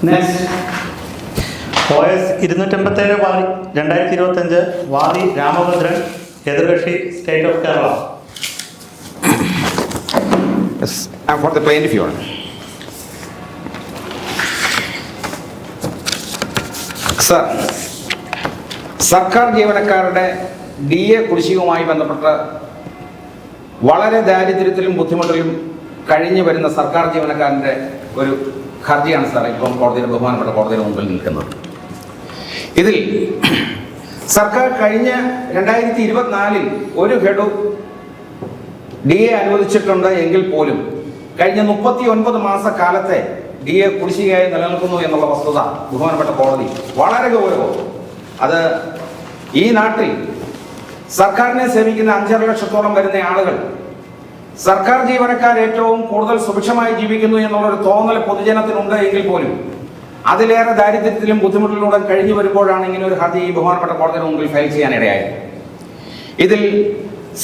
Next OS 287 വാദി 2025 വാദി രാമഭദ്രൻ, എതിർകക്ഷി state of Kerala. Yes, for the plaintiff, Your Honor. Sir, സർക്കാർ ജീവനക്കാരുടെ DA കുടിശ്ശികയുമായി ബന്ധപ്പെട്ട് വളരെ ദാരിദ്ര്യത്തിലും ബുദ്ധിമുട്ടിലും കഴിഞ്ഞു വരുന്ന സർക്കാർ ജീവനക്കാരൻ്റെ ഒരു ഹർജിയാണ് സാർ ഇപ്പം ബഹുമാനപ്പെട്ട കോടതിയുടെ മുമ്പിൽ നിൽക്കുന്നത്. ഇതിൽ സർക്കാർ കഴിഞ്ഞ 2024 ഒരു ഗഡു DA അനുവദിച്ചിട്ടുണ്ട് എങ്കിൽ പോലും കഴിഞ്ഞ 39 മാസക്കാലത്തെ DA കുടിശ്ശികയായി നിലനിൽക്കുന്നു എന്നുള്ള വസ്തുത ബഹുമാനപ്പെട്ട കോടതി വളരെ ഗൗരവം. അത് ഈ നാട്ടിൽ സർക്കാരിനെ സേവിക്കുന്ന 5.5 ലക്ഷത്തോളം വരുന്ന ആളുകൾ സർക്കാർ ജീവനക്കാർ ഏറ്റവും കൂടുതൽ സുഭിക്ഷമായി ജീവിക്കുന്നു എന്നുള്ളൊരു തോന്നൽ പൊതുജനത്തിനുണ്ട് എങ്കിൽ പോലും അതിലേറെ ദാരിദ്ര്യത്തിലും ബുദ്ധിമുട്ടിലൂടെ കഴിഞ്ഞു വരുമ്പോഴാണ് ഇങ്ങനെ ഒരു ഹർജി ബഹുമാനപ്പെട്ട കോടതിയുടെ മുമ്പിൽ ഫയൽ ചെയ്യാനിടയായത്. ഇതിൽ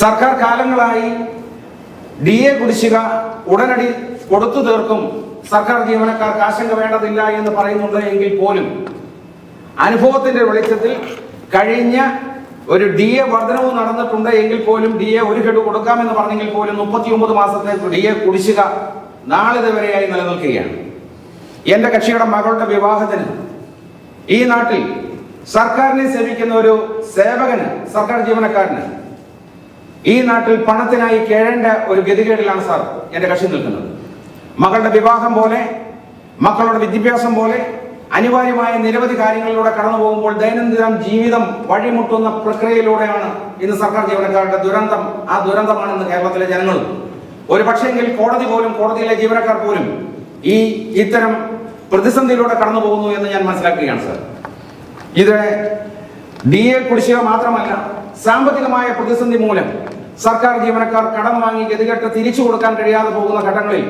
സർക്കാർ കാലങ്ങളായി DA കുടിശ്ശിക ഉടനടി കൊടുത്തു തീർക്കും, സർക്കാർ ജീവനക്കാർക്ക് ആശങ്ക വേണ്ടതില്ല എന്ന് പറയുന്നുണ്ട് എങ്കിൽ പോലും അനുഭവത്തിന്റെ വെളിച്ചത്തിൽ കഴിഞ്ഞ ഒരു DA വർധനവും നടന്നിട്ടുണ്ട് എങ്കിൽ പോലും DA ഒരു ഗഡു കൊടുക്കാമെന്ന് പറഞ്ഞെങ്കിൽ പോലും 39 മാസത്തെ DA കുടിശ്ശിക നാളിതുവരെയായി നിലനിൽക്കുകയാണ്. എൻ്റെ കക്ഷിയുടെ മകളുടെ വിവാഹത്തിന് ഈ നാട്ടിൽ സർക്കാരിനെ സേവിക്കുന്ന ഒരു സേവകന്, സർക്കാർ ജീവനക്കാരന് ഈ നാട്ടിൽ പണത്തിനായി കേഴേണ്ട ഒരു ഗതികേടിലാണ് സാർ എൻ്റെ കക്ഷി നിൽക്കുന്നത്. മകളുടെ വിവാഹം പോലെ, മക്കളുടെ വിദ്യാഭ്യാസം പോലെ അനിവാര്യമായ നിരവധി കാര്യങ്ങളിലൂടെ കടന്നു പോകുമ്പോൾ ദൈനംദിന ജീവിതം വഴിമുട്ടുന്ന പ്രക്രിയയിലൂടെയാണ് ഇന്ന് സർക്കാർ ജീവനക്കാരുടെ ദുരന്തം. ആ ദുരന്തമാണെന്ന് കേരളത്തിലെ ജനങ്ങളും ഒരു പക്ഷേങ്കിൽ കോടതി പോലും, കോടതിയിലെ ജീവനക്കാർ പോലും ഇത്തരം പ്രതിസന്ധിയിലൂടെ കടന്നു പോകുന്നു എന്ന് ഞാൻ മനസ്സിലാക്കുകയാണ് സാർ. ഇത് DA കുടിശ്ശിക മാത്രമല്ല, സാമ്പത്തികമായ പ്രതിസന്ധി മൂലം സർക്കാർ ജീവനക്കാർ കടം വാങ്ങി ഗതികെട്ട് തിരിച്ചു കൊടുക്കാൻ കഴിയാതെ പോകുന്ന ഘട്ടങ്ങളിൽ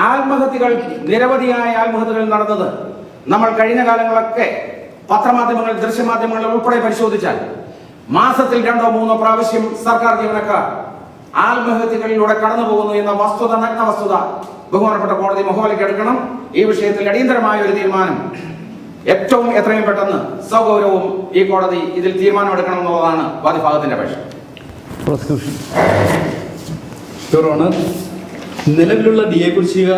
ആത്മഹത്യകൾ, നിരവധിയായ ആത്മഹത്യകൾ നടന്നത് നമ്മൾ കഴിഞ്ഞ കാലങ്ങളൊക്കെ പത്രമാധ്യമങ്ങൾ, ദൃശ്യമാധ്യമങ്ങൾ ഉൾപ്പെടെ പരിശോധിച്ചാൽ മാസത്തിൽ 2-3 പ്രാവശ്യം സർക്കാർ ജീവനക്കാർ ആത്മഹത്യകളിലൂടെ കടന്നു പോകുന്നു എന്ന വസ്തുത, നഗ്ന വസ്തുത ബഹുമാനപ്പെട്ട കോടതി മുഖവിലേക്ക് എടുക്കണം. ഈ വിഷയത്തിൽ അടിയന്തരമായ ഒരു തീരുമാനം എത്രയും പെട്ടെന്ന് സൗഗൗരവവും ഈ കോടതി ഇതിൽ തീരുമാനമെടുക്കണം എന്നുള്ളതാണ് വാദിഭാഗത്തിന്റെ അപേക്ഷ. പ്രോസിക്യൂഷൻ. യുവർ ഓണർ, നിലവിലുള്ള DA കുടിശ്ശിക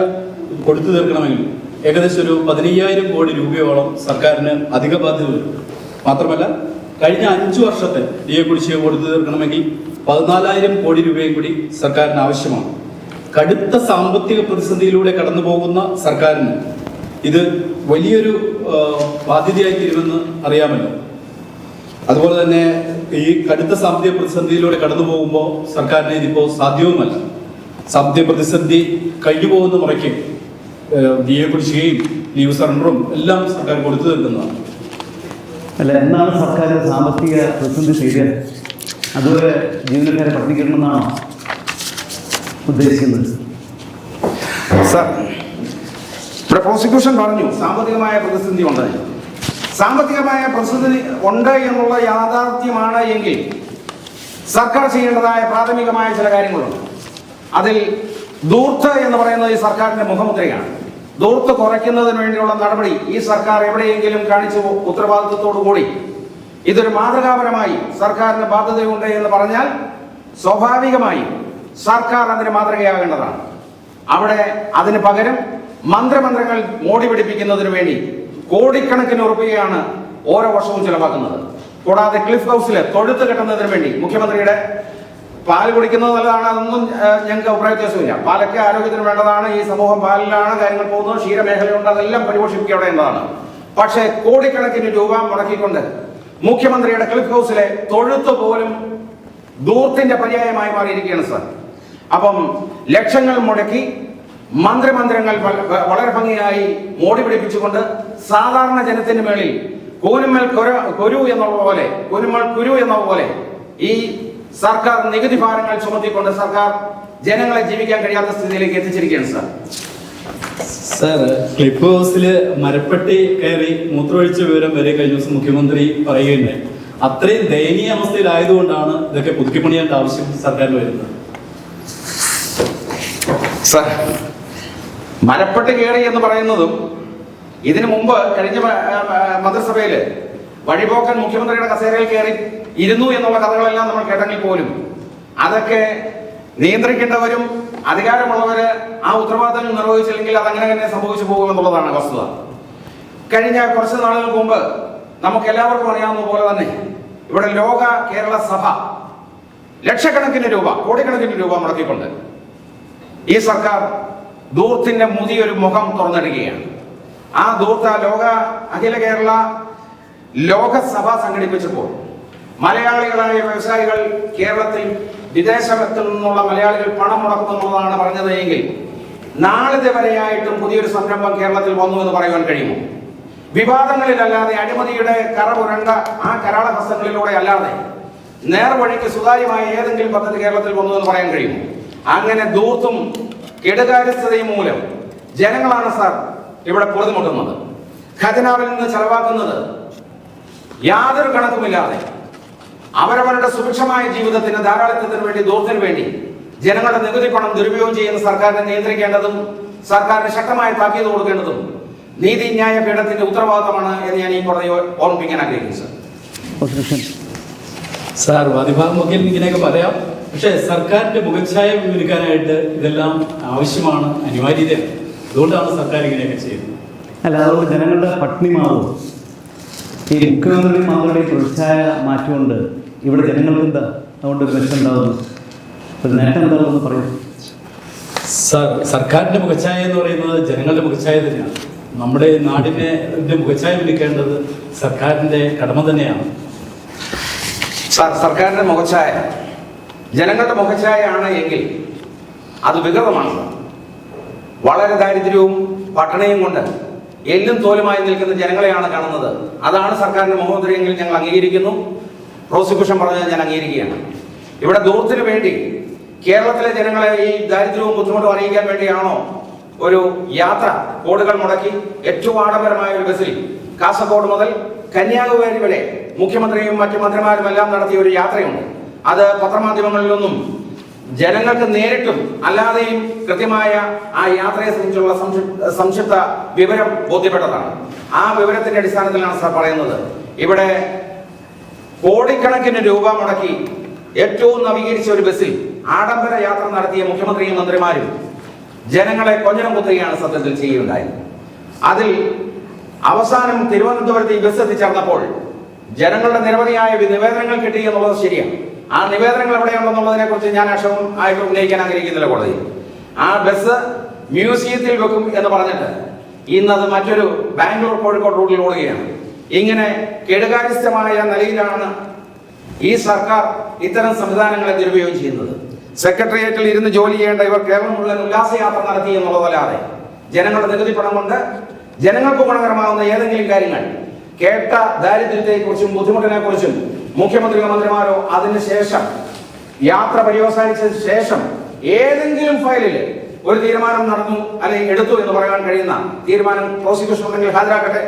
കൊടുത്തു തീർക്കണമെങ്കിൽ ഏകദേശം ഒരു 15,000 കോടി രൂപയോളം സർക്കാരിന് അധിക ബാധ്യത വരും. മാത്രമല്ല കഴിഞ്ഞ 5 വർഷത്തെ DA കുടിശ്ശിക കൊടുത്തു തീർക്കണമെങ്കിൽ 14,000 കോടി രൂപയും കൂടി സർക്കാരിന് ആവശ്യമാണ്. കടുത്ത സാമ്പത്തിക പ്രതിസന്ധിയിലൂടെ കടന്നു പോകുന്ന സർക്കാരിന് ഇത് വലിയൊരു ബാധ്യതയായി തീരുമെന്ന് അറിയാമല്ലോ. അതുപോലെ തന്നെ ഈ കടുത്ത സാമ്പത്തിക പ്രതിസന്ധിയിലൂടെ കടന്നു പോകുമ്പോൾ സർക്കാരിന് ഇതിപ്പോൾ സാധ്യവുമല്ല. സാമ്പത്തിക പ്രതിസന്ധി കഴിഞ്ഞു പോകുന്ന മുറയ്ക്ക് DA കുടിശ്ശികയും ലീവ് സറണ്ടറും എല്ലാം സർക്കാർ കൊടുത്തു തീർക്കുന്നതാണ്. അല്ല, എന്നാണ് സർക്കാർ സാമ്പത്തിക പ്രതിസന്ധി തീരുക? അതുപോലെ ജീവനക്കാരെ പഠിപ്പിക്കണമെന്നാണോ ഉദ്ദേശിക്കുന്നത്? സാർ, ഇവിടെ പ്രോസിക്യൂഷൻ പറഞ്ഞു സാമ്പത്തികമായ പ്രതിസന്ധി ഉണ്ട്. സാമ്പത്തികമായ പ്രതിസന്ധി ഉണ്ട് എന്നുള്ള യാഥാർത്ഥ്യമാണ് എങ്കിൽ സർക്കാർ ചെയ്യേണ്ടതായ പ്രാഥമികമായ ചില കാര്യങ്ങളുണ്ട്. അതിൽ ധൂർത്ത് എന്ന് പറയുന്നത് ഈ സർക്കാരിന്റെ മുഖമുദ്രയാണ്. ധൂർത്ത് കുറയ്ക്കുന്നതിന് വേണ്ടിയുള്ള നടപടി ഈ സർക്കാർ എവിടെയെങ്കിലും കാണിച്ചു ഉത്തരവാദിത്വത്തോടു കൂടി ഇതൊരു മാതൃകാപരമായി സർക്കാരിന് ബാധ്യതയുണ്ട് എന്ന് പറഞ്ഞാൽ സ്വാഭാവികമായും സർക്കാർ അതിന് മാതൃകയാകേണ്ടതാണ്. അവിടെ അതിന് പകരം മന്ത്രങ്ങൾ മോടി പിടിപ്പിക്കുന്നതിന് വേണ്ടി കോടിക്കണക്കിന് ഉറുപ്പികയാണ് ഓരോ വർഷവും ചെലവാക്കുന്നത്. കൂടാതെ ക്ലിഫ് ഹൗസിൽ തൊഴുത്ത് കെട്ടുന്നതിന് വേണ്ടി മുഖ്യമന്ത്രിയുടെ പാല് കുടിക്കുന്നത് നല്ലതാണ്, അതൊന്നും ഞങ്ങൾക്ക് അഭിപ്രായ വ്യത്യാസമില്ല. പാലൊക്കെ ആരോഗ്യത്തിന് വേണ്ടതാണ്. ഈ സമൂഹം പാലിലാണ് കാര്യങ്ങൾ പോകുന്നത്. ക്ഷീരമേഖലയുണ്ട്, അതെല്ലാം പരിപോഷിപ്പിക്കേണ്ടതാണ്. പക്ഷേ കോടിക്കണക്കിന് രൂപ മുടക്കിക്കൊണ്ട് മുഖ്യമന്ത്രിയുടെ ക്ലിഫ് ഹൗസിലെ തൊഴുത്ത് പോലും ധൂർത്തിന്റെ പര്യായമായി മാറിയിരിക്കുകയാണ് സാർ. അപ്പം ലക്ഷങ്ങൾ മുടക്കി മന്ത്രങ്ങൾ വളരെ ഭംഗിയായി മോടി പിടിപ്പിച്ചുകൊണ്ട് സാധാരണ ജനത്തിന് മേളിൽ കൂനുമ്മൽ കുരു എന്നുള്ള പോലെ ഈ സർക്കാർ നികുതി ഭാരങ്ങൾ ചുമത്തിക്കൊണ്ട് സർക്കാർ ജനങ്ങളെ ജീവിക്കാൻ കഴിയാത്ത സ്ഥിതിയിലേക്ക് എത്തിച്ചിരിക്കുകയാണ് സാർ. സാർ, ക്ലിഫ് ഹൗസിൽ മരപ്പെട്ടി കയറി മൂത്രമൊഴിച്ച വിവരം വരെ കഴിഞ്ഞ ദിവസം മുഖ്യമന്ത്രി പറയുകയുണ്ടായി. അത്രയും ദയനീയ അവസ്ഥയിലായതുകൊണ്ടാണ് ഇതൊക്കെ പുതുക്കിപ്പണിയേണ്ട ആവശ്യം സർക്കാരിന് വരുന്നത്. സാർ, മരപ്പെട്ടി കയറി എന്ന് പറയുന്നതും ഇതിനു മുമ്പ് കഴിഞ്ഞ മന്ത്രിസഭയിൽ വഴിപോക്കൻ മുഖ്യമന്ത്രിയുടെ കസേരയിൽ കയറി ഇരുന്നു എന്നുള്ള കഥകളെല്ലാം നമ്മൾ കേട്ടെങ്കിൽ പോലും അതൊക്കെ നിയന്ത്രിക്കേണ്ടവരും അധികാരമുള്ളവര് ആ ഉത്തരവാദിത്തങ്ങൾ നിർവഹിച്ചില്ലെങ്കിൽ അത് അങ്ങനെ തന്നെ സംഭവിച്ചു പോകുമെന്നുള്ളതാണ് വസ്തുത. കഴിഞ്ഞ കുറച്ച് നാളുകൾക്ക് മുമ്പ് നമുക്ക് എല്ലാവർക്കും അറിയാവുന്ന പോലെ തന്നെ ഇവിടെ ലോക കേരള സഭ ലക്ഷക്കണക്കിന് രൂപ, കോടിക്കണക്കിന് രൂപ മുടക്കിക്കൊണ്ട് ഈ സർക്കാർ ധൂർത്തിന്റെ മുതിയൊരു മുഖം തുറന്നിടുകയാണ്. ആ ധൂർത്ത അഖില കേരള ലോകസഭ സംഘടിപ്പിച്ചപ്പോൾ മലയാളികളായ വ്യവസായികൾ കേരളത്തിൽ വിദേശത്ത് നിന്നുള്ള മലയാളികൾ പണം മുടക്കുമെന്നുള്ളതാണ് പറഞ്ഞത് എങ്കിൽ നാളിത് വരെയായിട്ടും പുതിയൊരു സംരംഭം കേരളത്തിൽ വന്നു എന്ന് പറയുവാൻ കഴിയുമോ? വിവാദങ്ങളിലല്ലാതെ, അഴിമതിയുടെ കറപുരണ്ട ആ കരാള ഹസ്തങ്ങളിലൂടെ അല്ലാതെ നേർവഴിക്ക് സുതാര്യമായ ഏതെങ്കിലും പദ്ധതി കേരളത്തിൽ വന്നു എന്ന് പറയാൻ കഴിയുമോ? അങ്ങനെ ധൂർത്തും കെടുകാര്യസ്ഥതയും മൂലം ജനങ്ങളാണ് സാർ ഇവിടെ പൊറുതിമുട്ടുന്നത്. ഖജനാവിൽ നിന്ന് ചെലവാക്കുന്നത് യാതൊരു കണക്കുമില്ലാതെ അവരവരുടെ സുഭിക്ഷമായ ജീവിതത്തിന്, ധാരാളിത്തത്തിന് വേണ്ടി, ധൂർത്തിന് വേണ്ടി ജനങ്ങളുടെ നികുതി പണം ദുരുപയോഗം ചെയ്യുന്ന സർക്കാരിനെ നിയന്ത്രിക്കേണ്ടതും സർക്കാരിന് ശക്തമായ താക്കീത് കൊടുക്കേണ്ടതും നീതിന്യായ പീഠത്തിന്റെ ഉത്തരവാദിത്തമാണ് എന്ന് ഞാൻ ഈ കോടതി ഓർമ്മിപ്പിക്കാൻ ആഗ്രഹിക്കുന്നു. സാർ വാദിഭാഗമൊക്കെ ഇങ്ങനെയൊക്കെ പറയാം, പക്ഷേ സർക്കാരിന്റെ മുഖച്ഛായ വിവരിക്കാനായിട്ട് ഇതെല്ലാം ആവശ്യമാണ്, അനിവാര്യതയാണ്. അതുകൊണ്ടാണ് സർക്കാർ ഇങ്ങനെയൊക്കെ ചെയ്യുന്നത്. അല്ല, അതുകൊണ്ട് ജനങ്ങളുടെ പട്ടിണി മാറും. ഈ മുഖ്യമന്ത്രിയും മന്ത്രിയുടെയും പ്രതിച്ഛായ മാറ്റിക്കൊണ്ട് ഇവിടെ ജനങ്ങൾക്ക് എന്താ അതുകൊണ്ട് ഒരു മെച്ചം ഉണ്ടാകുന്നു, ഒരു നേട്ടം എന്താണെന്ന് പറയും? സാർ, സർക്കാരിന്റെ മുഖച്ഛായ എന്ന് പറയുന്നത് ജനങ്ങളുടെ മുഖച്ഛായ തന്നെയാണ്. നമ്മുടെ നാടിനെ മുഖച്ഛായ വിളിക്കേണ്ടത് സർക്കാരിന്റെ കടമ തന്നെയാണ്. സാർ, സർക്കാരിന്റെ മുഖച്ഛായ ജനങ്ങളുടെ മുഖച്ഛായയാണ് എങ്കിൽ അത് വികൃതമാണ്. വളരെ ദാരിദ്ര്യവും പട്ടിണിയും കൊണ്ട് എല്ലും തോലുമായി നിൽക്കുന്ന ജനങ്ങളെയാണ് കാണുന്നത്. അതാണ് സർക്കാരിന്റെ മുഖമുദ്രയെങ്കിൽ ഞങ്ങൾ അംഗീകരിക്കുന്നു. പ്രോസിക്യൂഷൻ പറഞ്ഞത് ഞാൻ അംഗീകരിക്കുകയാണ്. ഇവിടെ ധൂർത്തിന് വേണ്ടി കേരളത്തിലെ ജനങ്ങളെ ഈ ദാരിദ്ര്യവും ബുദ്ധിമുട്ടും അറിയിക്കാൻ വേണ്ടിയാണോ ഒരു യാത്ര കോടികൾ മുടക്കി ഏറ്റവും ആഡംബരമായ ഒരു ബസ്സിൽ കാസർഗോഡ് മുതൽ കന്യാകുമാരി വരെ മുഖ്യമന്ത്രിയും മറ്റു മന്ത്രിമാരും എല്ലാം നടത്തിയ ഒരു യാത്രയുണ്ട്. അത് പത്രമാധ്യമങ്ങളിലൊന്നും ജനങ്ങൾക്ക് നേരിട്ടും അല്ലാതെയും കൃത്യമായ ആ യാത്രയെ സംബന്ധിച്ചുള്ള സംക്ഷിപ്ത വിവരം ബോധ്യപ്പെട്ടതാണ്. ആ വിവരത്തിന്റെ അടിസ്ഥാനത്തിലാണ് സാർ പറയുന്നത് ഇവിടെ കോടിക്കണക്കിന് രൂപ മുടക്കി ഏറ്റവും നവീകരിച്ച ഒരു ബസ്സിൽ ആഡംബര യാത്ര നടത്തിയ മുഖ്യമന്ത്രിയും മന്ത്രിമാരും ജനങ്ങളെ കൊഞ്ഞനം കുത്തുകയാണ് സത്യത്തിൽ ചെയ്യുകയുണ്ടായത്. അതിൽ അവസാനം തിരുവനന്തപുരത്ത് ഈ ബസ് എത്തിച്ചേർന്നപ്പോൾ ജനങ്ങളുടെ നിരവധിയായ നിവേദനങ്ങൾ കിട്ടി എന്നുള്ളത് ശരിയാണ്. ആ നിവേദനങ്ങൾ എവിടെയുണ്ടെന്നുള്ളതിനെ കുറിച്ച് ഞാൻ ആയിട്ട് ഉന്നയിക്കാൻ ആഗ്രഹിക്കുന്നില്ല കോടതി. ആ ബസ് മ്യൂസിയത്തിൽ വെക്കും എന്ന് പറഞ്ഞിട്ട് ഇന്നത് മറ്റൊരു ബാംഗ്ലൂർ കോഴിക്കോട് റൂട്ടിൽ ഓടുകയാണ്. ഇങ്ങനെ കെടുകാര്യസ്ഥമായ നിലയിലാണ് ഈ സർക്കാർ ഇത്തരം സംവിധാനങ്ങളെ ദുരുപയോഗം ചെയ്യുന്നത്. സെക്രട്ടേറിയറ്റിൽ ഇരുന്ന് ജോലി ചെയ്യേണ്ട ഇവർ കേരളം മുഴുവൻ ഉല്ലാസയാത്ര നടത്തി എന്നുള്ളതല്ലാതെ ജനങ്ങളുടെ നികുതി പണം കൊണ്ട് ജനങ്ങൾക്ക് ഗുണകരമാകുന്ന ഏതെങ്കിലും കാര്യങ്ങൾ, കേട്ട ദാരിദ്ര്യത്തെക്കുറിച്ചും ബുദ്ധിമുട്ടിനെ കുറിച്ചും മുഖ്യമന്ത്രിയോ മന്ത്രിമാരോ അതിനുശേഷം യാത്ര പര്യവസാനിച്ചതിന് ശേഷം ഏതെങ്കിലും ഫയലിൽ ഒരു തീരുമാനം നടന്നു അല്ലെങ്കിൽ എടുത്തു എന്ന് പറയാൻ കഴിയുന്ന തീരുമാനം പ്രോസിക്യൂഷൻ ഉണ്ടെങ്കിൽ ഹാജരാക്കട്ടെ.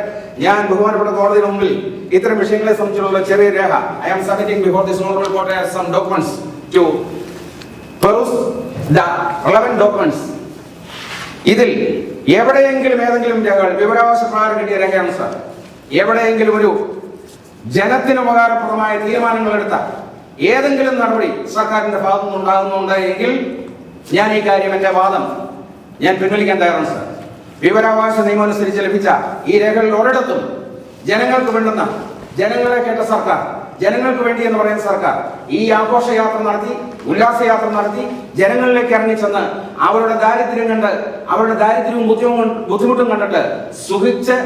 ഞാൻ ബഹുമാനപ്പെട്ട കോടതിയുടെ മുമ്പിൽ ഇത്തരം വിഷയങ്ങളെ സംബന്ധിച്ചുള്ള ചെറിയ രേഖ I am submitting before this honourable court as some documents to peruse the relevant documents. ഇതിൽ എവിടെയെങ്കിലും ഏതെങ്കിലും രേഖകൾ വിവരാവകാശ പ്രകാരം കിട്ടിയ രേഖയാണ് സാർ. എവിടെയെങ്കിലും ഒരു ജനത്തിന് ഉപകാരപ്രദമായ തീരുമാനങ്ങൾ എടുത്ത ഏതെങ്കിലും നടപടി സർക്കാരിന്റെ ഭാഗത്തു നിന്നുണ്ടാകുന്നുണ്ട് എങ്കിൽ ഞാൻ ഈ കാര്യം, എന്റെ വാദം ഞാൻ പിൻവലിക്കാൻ തയ്യാറാണ് സാർ. വിവരാവകാശ നിയമം അനുസരിച്ച് ലഭിച്ച ഈ രേഖകളിൽ ഒരിടത്തും ജനങ്ങൾക്ക് വേണ്ടുന്ന, ജനങ്ങളെ കേട്ട സർക്കാർ, ജനങ്ങൾക്ക് വേണ്ടി എന്ന് പറയുന്ന സർക്കാർ ഈ ആഘോഷയാത്ര നടത്തി, ഉല്ലാസയാത്ര നടത്തി ജനങ്ങളിലേക്ക് ഇറങ്ങിച്ചെന്ന് അവരുടെ ദാരിദ്ര്യം കണ്ട്, അവരുടെ ദാരിദ്ര്യവും ബുദ്ധിമുട്ടും കണ്ടിട്ട് സുഖിച്ച്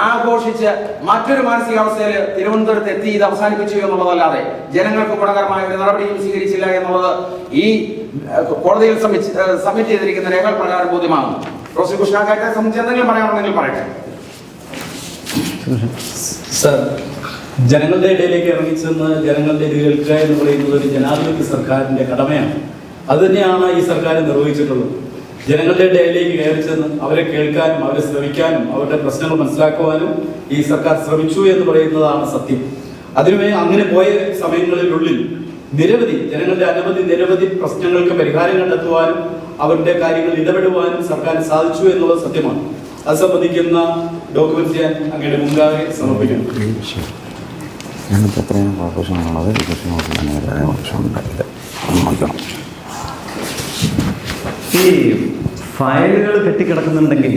ആഘോഷിച്ച് മറ്റൊരു മാനസികാവസ്ഥയിൽ തിരുവനന്തപുരത്ത് എത്തി ഇത് അവസാനിപ്പിച്ചു എന്നുള്ളതല്ലാതെ ജനങ്ങൾക്ക് ഗുണകരമായ ഒരു നടപടിയും സ്വീകരിച്ചില്ല എന്നുള്ളത് ഈ കോടതിയിൽ സബ്മിറ്റ് ചെയ്തിരിക്കുന്ന രേഖകൾ പ്രകാരം ബോധ്യമാകുന്നു. പ്രോസിക്യൂഷൻ ആ കാര്യത്തെ സംബന്ധിച്ച് എന്തെങ്കിലും പറയാനുണ്ടെങ്കിൽ പറയട്ടെ. സർ, ജനങ്ങളുടെ ഇടയിലേക്ക് ഇറങ്ങിച്ചെന്ന് ജനങ്ങളുടെ ഇത് കേൾക്കുക എന്ന് പറയുന്നത് ഒരു ജനാധിപത്യ സർക്കാരിന്റെ കടമയാണ്. അത് തന്നെയാണ് ഈ സർക്കാർ നിർവഹിച്ചിട്ടുള്ളത്. ജനങ്ങളുടെ ഇടയിലേക്ക് കയറി ചെന്ന് അവരെ കേൾക്കാനും അവരെ ശ്രമിക്കാനും അവരുടെ പ്രശ്നങ്ങൾ മനസ്സിലാക്കുവാനും ഈ സർക്കാർ ശ്രമിച്ചു എന്ന് പറയുന്നതാണ് സത്യം. അതിനുമേ അങ്ങനെ പോയ സമയങ്ങളിലുള്ളിൽ ജനങ്ങളുടെ നിരവധി പ്രശ്നങ്ങൾക്ക് പരിഹാരം കണ്ടെത്തുവാനും അവരുടെ കാര്യങ്ങളിൽ ഇടപെടുവാനും സർക്കാരിന് സാധിച്ചു എന്നുള്ളത് സത്യമാണ്. അത് സംബന്ധിക്കുന്ന ഡോക്യുമെന്റ്സ് ഞാൻ അങ്ങയുടെ മുൻപാകെ സമർപ്പിക്കുന്നു. ഞങ്ങൾക്ക് എത്രയും കോർപ്പറേഷനുള്ളത് ഉണ്ടായില്ല നോക്കണം. ഈ ഫയലുകൾ കെട്ടിക്കിടക്കുന്നുണ്ടെങ്കിൽ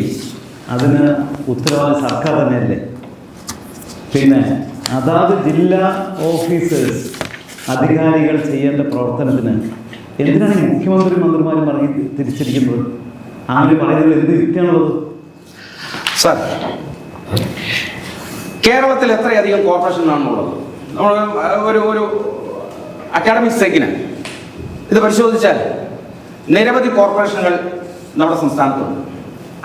അതിന് ഉത്തരവാദി സർക്കാർ തന്നെയല്ലേ? പിന്നെ അതാത് ജില്ലാ ഓഫീസേഴ്സ് അധികാരികൾ ചെയ്യേണ്ട പ്രവർത്തനത്തിന് എന്തിനാണ് ഈ മുഖ്യമന്ത്രി മന്ത്രിമാരും പറഞ്ഞ് തിരിച്ചിരിക്കുന്നത്? അങ്ങനെ പറയുന്നതിൽ എന്ത് യുക്തിയാണുള്ളത്? സാർ, കേരളത്തിൽ എത്രയധികം കോർപ്പറേഷനാണുള്ളത്? നമ്മൾ ഒരു അക്കാഡമിക് സെക്കിന് ഇത് പരിശോധിച്ചാൽ നിരവധി കോർപ്പറേഷനുകൾ നമ്മുടെ സംസ്ഥാനത്തുണ്ട്.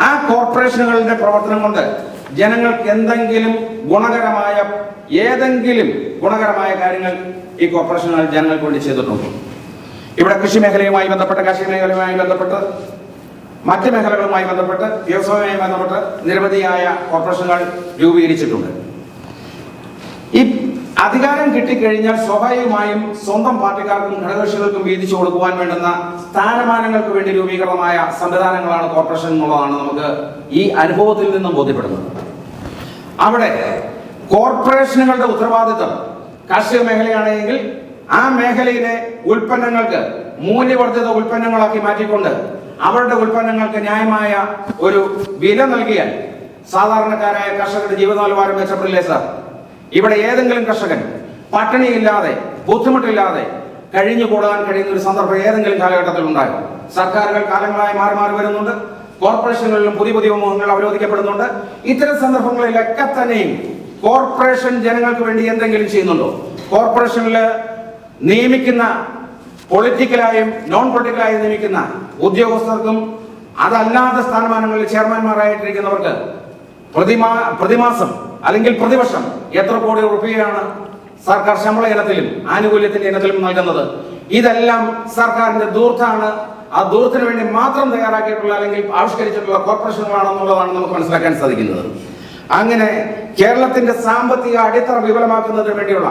ആ കോർപ്പറേഷനുകളുടെ പ്രവർത്തനം കൊണ്ട് ജനങ്ങൾക്ക് ഏതെങ്കിലും ഗുണകരമായ കാര്യങ്ങൾ ഈ കോർപ്പറേഷനുകൾ ജനങ്ങൾക്ക് വേണ്ടി ചെയ്തിട്ടുണ്ട്. ഇവിടെ കൃഷി മേഖലയുമായി ബന്ധപ്പെട്ട്, കാർഷിക മേഖലയുമായി ബന്ധപ്പെട്ട്, മറ്റ് മേഖലകളുമായി ബന്ധപ്പെട്ട്, വ്യവസായവുമായി ബന്ധപ്പെട്ട് നിരവധിയായ കോർപ്പറേഷനുകൾ രൂപീകരിച്ചിട്ടുണ്ട്. ഈ അധികാരം കിട്ടിക്കഴിഞ്ഞാൽ സ്വാഭാവികമായും സ്വന്തം പാർട്ടിക്കാർക്കും ഘടകകക്ഷികൾക്കും വീതിച്ചു കൊടുക്കുവാൻ വേണ്ടുന്ന സ്ഥാനമാനങ്ങൾക്ക് വേണ്ടി രൂപീകൃതമായ സംവിധാനങ്ങളാണ് കോർപ്പറേഷൻ എന്നുള്ളതാണ് നമുക്ക് ഈ അനുഭവത്തിൽ നിന്നും ബോധ്യപ്പെടുന്നത്. അവിടെ കോർപ്പറേഷനുകളുടെ ഉത്തരവാദിത്വം കാർഷിക മേഖലയാണെങ്കിൽ ആ മേഖലയിലെ ഉൽപ്പന്നങ്ങൾക്ക് മൂല്യവർദ്ധിത ഉൽപ്പന്നങ്ങളാക്കി മാറ്റിക്കൊണ്ട് അവരുടെ ഉൽപ്പന്നങ്ങൾക്ക് ന്യായമായ ഒരു വില നൽകിയാൽ സാധാരണക്കാരായ കർഷകരുടെ ജീവിത നിലവാരം മെച്ചപ്പെടില്ലേ സാർ? ഇവിടെ ഏതെങ്കിലും കർഷകൻ പട്ടിണിയില്ലാതെ ബുദ്ധിമുട്ടില്ലാതെ കഴിഞ്ഞുകൂടാൻ കഴിയുന്ന ഒരു സന്ദർഭം ഏതെങ്കിലും കാലഘട്ടത്തിൽ ഉണ്ടാകും? സർക്കാരുകൾ കാലങ്ങളായി മാറി വരുന്നുണ്ട്. കോർപ്പറേഷനുകളിലും പുതിയ മുഖങ്ങൾ അവരോധിക്കപ്പെടുന്നുണ്ട്. ഇത്തരം സന്ദർഭങ്ങളിലൊക്കെ തന്നെയും കോർപ്പറേഷൻ ജനങ്ങൾക്ക് വേണ്ടി എന്തെങ്കിലും ചെയ്യുന്നുണ്ടോ? കോർപ്പറേഷനിൽ നിയമിക്കുന്ന പൊളിറ്റിക്കലായും നോൺ പൊളിറ്റിക്കലായും നിയമിക്കുന്ന ഉദ്യോഗസ്ഥർക്കും അതല്ലാത്ത സ്ഥാനമാനങ്ങളിൽ ചെയർമാൻമാരായിട്ടിരിക്കുന്നവർക്ക് പ്രതിമാസം അല്ലെങ്കിൽ പ്രതിവർഷം എത്ര കോടി രൂപയാണ് സർക്കാർ ശമ്പള ഇനത്തിലും ആനുകൂല്യത്തിന്റെ ഇനത്തിലും നൽകുന്നത്? ഇതെല്ലാം സർക്കാരിന്റെ ദൂർത്താണ്. ആ ദൂരത്തിന് വേണ്ടി മാത്രം തയ്യാറാക്കിയിട്ടുള്ള അല്ലെങ്കിൽ ആവിഷ്കരിച്ചിട്ടുള്ള കോർപ്പറേഷനുകളാണെന്നുള്ളതാണ് നമുക്ക് മനസ്സിലാക്കാൻ സാധിക്കുന്നത്. അങ്ങനെ കേരളത്തിന്റെ സാമ്പത്തിക അടിത്തറ വിപുലമാക്കുന്നതിന് വേണ്ടിയുള്ള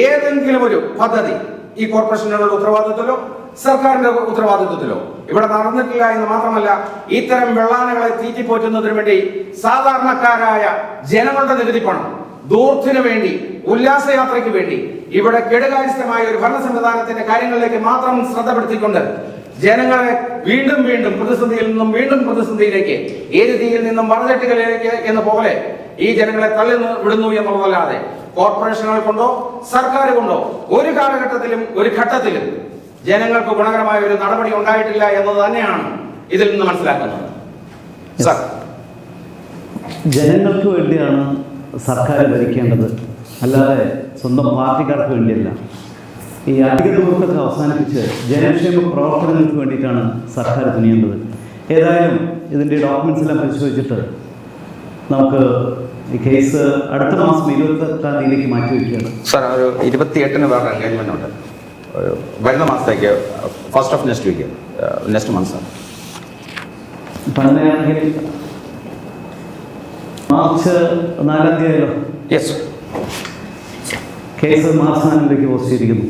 ഏതെങ്കിലും ഒരു പദ്ധതി ഈ കോർപ്പറേഷനുകളുടെ ഉത്തരവാദിത്വത്തിലോ സർക്കാരിന്റെ ഉത്തരവാദിത്വത്തിലോ ഇവിടെ നടന്നിട്ടില്ല എന്ന് മാത്രമല്ല, ഇത്തരം വെള്ളാനകളെ തീറ്റിപ്പോറ്റുന്നതിന് വേണ്ടി സാധാരണക്കാരായ ജനങ്ങളുടെ നികുതി പണം ദൂരത്തിന് വേണ്ടി, ഉല്ലാസയാത്രയ്ക്ക് വേണ്ടി ഇവിടെ കെടുകാര്യസ്ഥമായ ഒരു ഭരണ സംവിധാനത്തിന്റെ കാര്യങ്ങളിലേക്ക് മാത്രം ശ്രദ്ധപ്പെടുത്തിക്കൊണ്ട് ജനങ്ങളെ വീണ്ടും പ്രതിസന്ധിയിൽ നിന്നും വീണ്ടും പ്രതിസന്ധിയിലേക്ക്, ഏരുതിയിൽ നിന്നും വറചട്ടികളിലേക്ക് എന്ന പോലെ ഈ ജനങ്ങളെ തള്ളി വിടുന്നു എന്നുള്ളതല്ലാതെ കോർപ്പറേഷനുകൾ കൊണ്ടോ സർക്കാർ കൊണ്ടോ ഒരു കാലഘട്ടത്തിലും ഒരു ഘട്ടത്തിലും ജനങ്ങൾക്ക് ഗുണകരമായ ഒരു നടപടി ഉണ്ടായിട്ടില്ല എന്നത് തന്നെയാണ് ഇതിൽ നിന്ന് മനസ്സിലാക്കുന്നത്. സാർ, ജനങ്ങൾക്ക് വേണ്ടിയാണ് സർക്കാർ ഭരിക്കേണ്ടത്, അല്ലാതെ സ്വന്തം പാർട്ടിക്കാർക്ക് വേണ്ടിയല്ല. ഈ അധിക ദൂരത്തൊക്കെ അവസാനിപ്പിച്ച് ജനക്ഷേമ പ്രവർത്തനങ്ങൾക്ക് വേണ്ടിയിട്ടാണ് സർക്കാർ തുനിയേണ്ടത്. ഏതായാലും ഇതിൻ്റെ ഡോക്യുമെന്റ്സ് എല്ലാം പരിശോധിച്ചിട്ട് നമുക്ക് ഈ കേസ് അടുത്ത മാസം 28-ാം തീയതിയിലേക്ക് മാറ്റിവെക്കുകയാണ്. സാർ, ഒരു 28-ന് വേറെ എൻഗേജ്മെന്റ് ഉണ്ട്. വരുന്ന മാസത്തേക്ക്, first of next week, next month. Sir, അപ്പം അങ്ങനെയാണെങ്കിൽ മാർച്ച് 4-ാം തീയതിയല്ലോ? യെസ്. കേസ് മാർച്ച് 4-ലേക്ക് പോസ്റ്റ് ചെയ്തിരിക്കുന്നു.